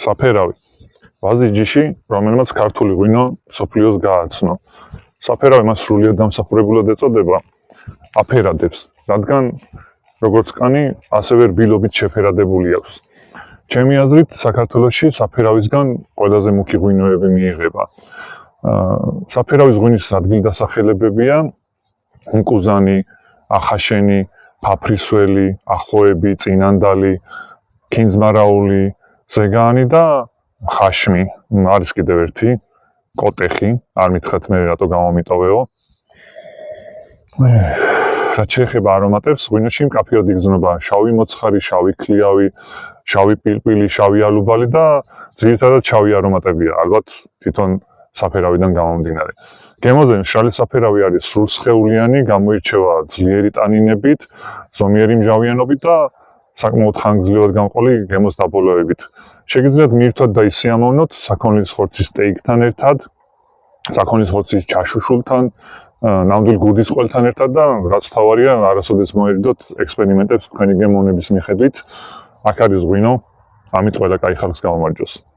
საფერავი. ვაზის ჯიში, რომელმაც ქართული ღვინო მსოფლიოს გააცნო. საფერავი მას სრულიად დამსახურებულად ეწოდება, აფერადებს, რადგან როგორც კანი, ასევე რბილობით შეფერადებული აქვს. ჩემი აზრით, საქართველოში საფერავისგან ყველაზე მუქი ღვინოები მიიღება. საფერავის ღვინის ადგილდასახელებებია მკუზანი, ახაშენი, ფაფრისველი, ახოები, წინანდალი, ქინძმარაული, ზეგანი და ხაშმი. არის კიდევ ერთი კოტეხი, არ მითხრათ მე რატო გამომიტოვეო. რაც შეეხება არომატებს, ღვინოში მკაფიოდ იგრძნობა შავი მოცხარი, შავი ქლიავი, შავი პილპილი, შავი ალუბალი და ძირითადად შავი არომატებია, ალბათ თვითონ საფერავიდან გამომდინარე. გემოზე მშრალი საფერავი არის სრულსხეულიანი, გამოირჩევა ძლიერი ტანინებით, ზომიერი მჟავიანობით და საკმაოდ ხანგრძლივად გამყოლი გემოს დაბოლოებით. შეგიძლიათ მიირთვათ და ისიამოვნოთ საქონლის ხორცის სტეიკთან ერთად, საქონლის ხორცის ჩაშუშულთან, ნამდვილ გუდის ყველთან ერთად და რაც თავარია, არასოდეს მოერიდოთ ექსპერიმენტებს თქვენი გემოვნების მიხედვით. აქ არის ღვინო, ამით ყველა კაი ხალხს გამომარჯოს.